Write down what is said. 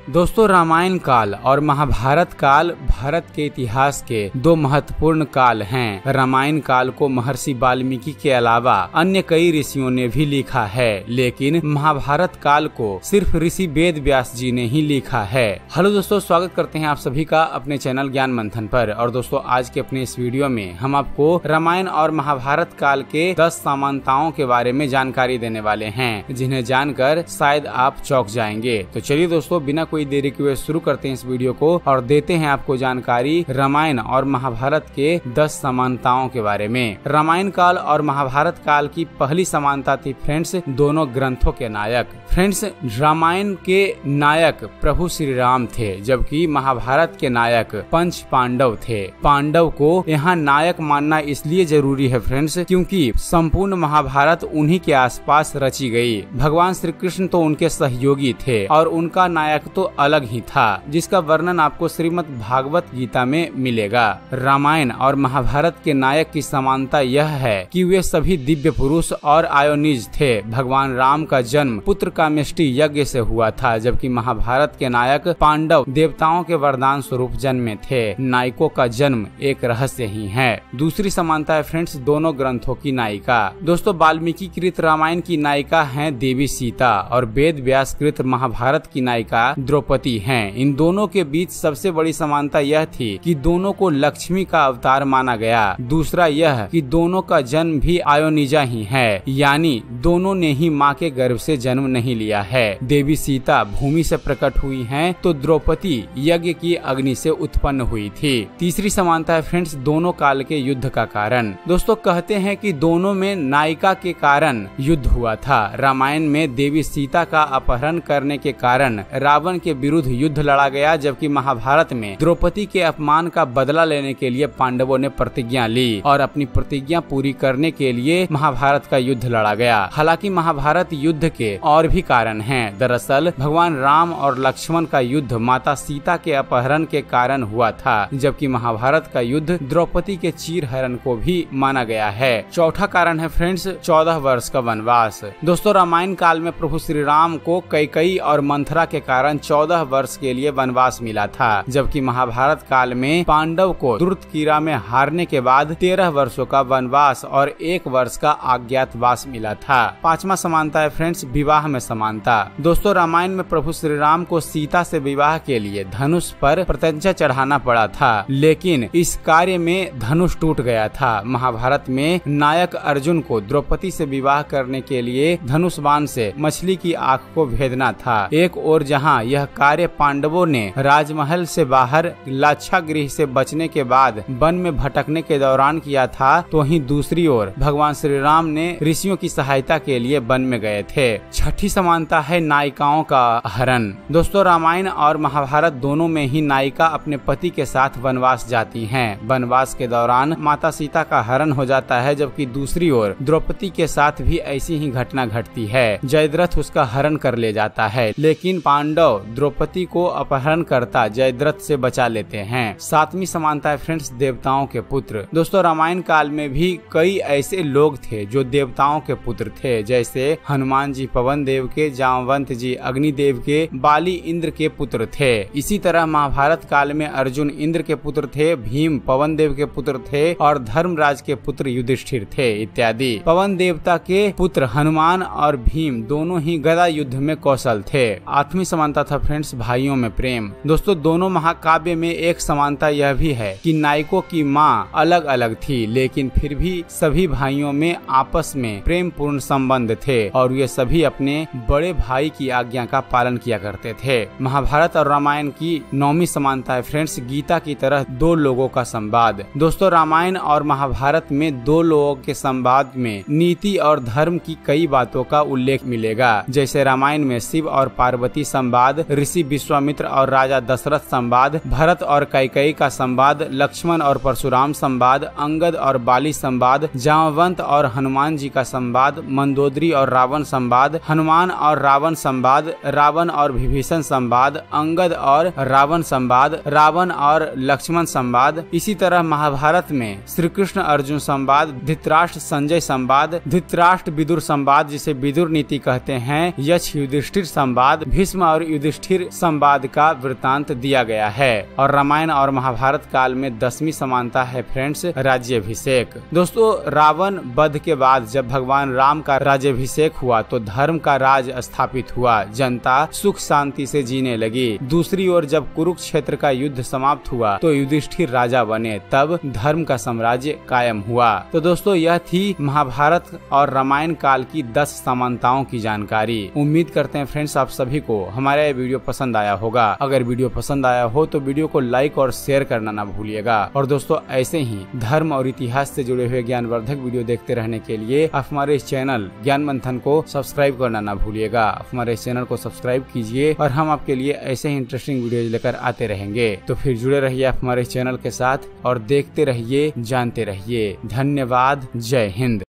दोस्तों, रामायण काल और महाभारत काल भारत के इतिहास के दो महत्वपूर्ण काल हैं। रामायण काल को महर्षि वाल्मीकि के अलावा अन्य कई ऋषियों ने भी लिखा है, लेकिन महाभारत काल को सिर्फ ऋषि वेद व्यास जी ने ही लिखा है। हेलो दोस्तों, स्वागत करते हैं आप सभी का अपने चैनल ज्ञान मंथन पर। और दोस्तों, आज के अपने इस वीडियो में हम आपको रामायण और महाभारत काल के 10 समानताओं के बारे में जानकारी देने वाले हैं, जिन्हें जानकर शायद आप चौंक जाएंगे। तो चलिए दोस्तों, बिना कोई देरी किए शुरू करते हैं इस वीडियो को और देते हैं आपको जानकारी रामायण और महाभारत के 10 समानताओं के बारे में। रामायण काल और महाभारत काल की पहली समानता थी फ्रेंड्स, दोनों ग्रंथों के नायक। फ्रेंड्स, रामायण के नायक प्रभु श्री राम थे, जबकि महाभारत के नायक पंच पांडव थे। पांडव को यहाँ नायक मानना इसलिए जरूरी है फ्रेंड्स, क्योंकि संपूर्ण महाभारत उन्हीं के आसपास रची गई। भगवान श्री कृष्ण तो उनके सहयोगी थे और उनका नायक तो अलग ही था, जिसका वर्णन आपको श्रीमद् भागवत गीता में मिलेगा। रामायण और महाभारत के नायक की समानता यह है कि वे सभी दिव्य पुरुष और आयोनिज थे। भगवान राम का जन्म पुत्र कामेष्टि यज्ञ से हुआ था, जबकि महाभारत के नायक पांडव देवताओं के वरदान स्वरूप जन्मे थे। नायकों का जन्म एक रहस्य ही है। दूसरी समानता है फ्रेंड्स, दोनों ग्रंथों की नायिका। दोस्तों, वाल्मीकि कृत रामायण की नायिका है देवी सीता और वेद व्यास कृत महाभारत की नायिका द्रौपदी हैं। इन दोनों के बीच सबसे बड़ी समानता यह थी कि दोनों को लक्ष्मी का अवतार माना गया। दूसरा यह कि दोनों का जन्म भी आयोनिजा ही है, यानी दोनों ने ही माँ के गर्भ से जन्म नहीं लिया है। देवी सीता भूमि से प्रकट हुई हैं, तो द्रौपदी यज्ञ की अग्नि से उत्पन्न हुई थी। तीसरी समानता है फ्रेंड्स, दोनों काल के युद्ध का कारण। दोस्तों, कहते हैं कि दोनों में नायिका के कारण युद्ध हुआ था। रामायण में देवी सीता का अपहरण करने के कारण रावण के विरुद्ध युद्ध लड़ा गया, जबकि महाभारत में द्रौपदी के अपमान का बदला लेने के लिए पांडवों ने प्रतिज्ञा ली और अपनी प्रतिज्ञा पूरी करने के लिए महाभारत का युद्ध लड़ा गया। हालांकि महाभारत युद्ध के और भी कारण हैं। दरअसल भगवान राम और लक्ष्मण का युद्ध माता सीता के अपहरण के कारण हुआ था, जबकि महाभारत का युद्ध द्रौपदी के चीरहरण को भी माना गया है। चौथा कारण है फ्रेंड्स, 14 वर्ष का वनवास। दोस्तों, रामायण काल में प्रभु श्री राम को कैकेयी और मंथरा के कारण 14 वर्ष के लिए वनवास मिला था, जबकि महाभारत काल में पांडव को दुर्तकीरा में हारने के बाद 13 वर्षों का वनवास और 1 वर्ष का अज्ञातवास मिला था। पांचवा समानता है फ्रेंड्स, विवाह में समानता। दोस्तों, रामायण में प्रभु श्री राम को सीता से विवाह के लिए धनुष पर प्रतिज्ञा चढ़ाना पड़ा था, लेकिन इस कार्य में धनुष टूट गया था। महाभारत में नायक अर्जुन को द्रौपदी से विवाह करने के लिए धनुष बाण से मछली की आंख को भेदना था। एक और जहां यह कार्य पांडवों ने राजमहल से बाहर लाक्षागृह से बचने के बाद वन में भटकने के दौरान किया था, तो वहीं दूसरी ओर भगवान श्री राम ने ऋषियों की सहायता के लिए वन में गए थे। छठी समानता है नायिकाओं का हरण। दोस्तों, रामायण और महाभारत दोनों में ही नायिका अपने पति के साथ वनवास जाती हैं। वनवास के दौरान माता सीता का हरण हो जाता है, जबकि दूसरी ओर द्रौपदी के साथ भी ऐसी ही घटना घटती है। जयद्रथ उसका हरण कर ले जाता है, लेकिन पांडव द्रौपदी को अपहरण करता जयद्रथ से बचा लेते हैं। सातवीं समानता है फ्रेंड्स, देवताओं के पुत्र। दोस्तों, रामायण काल में भी कई ऐसे लोग थे जो देवताओं के पुत्र थे, जैसे हनुमान जी पवन देव के, जामवंत जी अग्निदेव के, बाली इंद्र के पुत्र थे। इसी तरह महाभारत काल में अर्जुन इंद्र के पुत्र थे, भीम पवन देव के पुत्र थे और धर्मराज के पुत्र युधिष्ठिर थे इत्यादि। पवन देवता के पुत्र हनुमान और भीम दोनों ही गदा युद्ध में कौशल थे। आठवीं समानता था फ्रेंड्स, भाइयों में प्रेम। दोस्तों, दोनों महाकाव्य में एक समानता यह भी है कि नायकों की माँ अलग अलग थी, लेकिन फिर भी सभी भाइयों में आपस में प्रेम पूर्ण संबंध थे और ये सभी अपने बड़े भाई की आज्ञा का पालन किया करते थे। महाभारत और रामायण की नौवीं समानता है फ्रेंड्स, गीता की तरह दो लोगों का संवाद। दोस्तों, रामायण और महाभारत में दो लोगों के संवाद में नीति और धर्म की कई बातों का उल्लेख मिलेगा। जैसे रामायण में शिव और पार्वती संवाद, ऋषि विश्वामित्र और राजा दशरथ संवाद, भरत और कैकेयी का संवाद, लक्ष्मण और परशुराम संवाद, अंगद और बाली संवाद, जामवंत और हनुमान जी का संवाद, मंदोदरी और रावण संवाद, हनुमान और रावण संवाद, रावण और विभीषण संवाद, अंगद और रावण संवाद, रावण और लक्ष्मण संवाद। इसी तरह महाभारत में श्री कृष्ण अर्जुन संवाद, धृतराष्ट्र संजय संवाद, धृतराष्ट्र विदुर संवाद जिसे विदुर नीति कहते हैं, यक्ष युधिष्ठिर संवाद, भीष्म और युधिष्ठिर युधिष्ठिर संवाद का वृतांत दिया गया है। और रामायण और महाभारत काल में 10वीं समानता है फ्रेंड्स, राज्याभिषेक। दोस्तों, रावण वध के बाद जब भगवान राम का राज्याभिषेक हुआ तो धर्म का राज स्थापित हुआ, जनता सुख शांति से जीने लगी। दूसरी ओर जब कुरुक्षेत्र का युद्ध समाप्त हुआ तो युधिष्ठिर राजा बने, तब धर्म का साम्राज्य कायम हुआ। तो दोस्तों, यह थी महाभारत और रामायण काल की 10 समानताओं की जानकारी। उम्मीद करते हैं फ्रेंड्स आप सभी को हमारा यह वीडियो पसंद आया होगा। अगर वीडियो पसंद आया हो तो वीडियो को लाइक और शेयर करना ना भूलिएगा। और दोस्तों, ऐसे ही धर्म और इतिहास से जुड़े हुए ज्ञानवर्धक वीडियो देखते रहने के लिए आप हमारे इस चैनल ज्ञान मंथन को सब्सक्राइब करना ना भूलिएगा। हमारे इस चैनल को सब्सक्राइब कीजिए और हम आपके लिए ऐसे ही इंटरेस्टिंग वीडियो लेकर आते रहेंगे। तो फिर जुड़े रहिए आप हमारे चैनल के साथ और देखते रहिए, जानते रहिए। धन्यवाद। जय हिंद।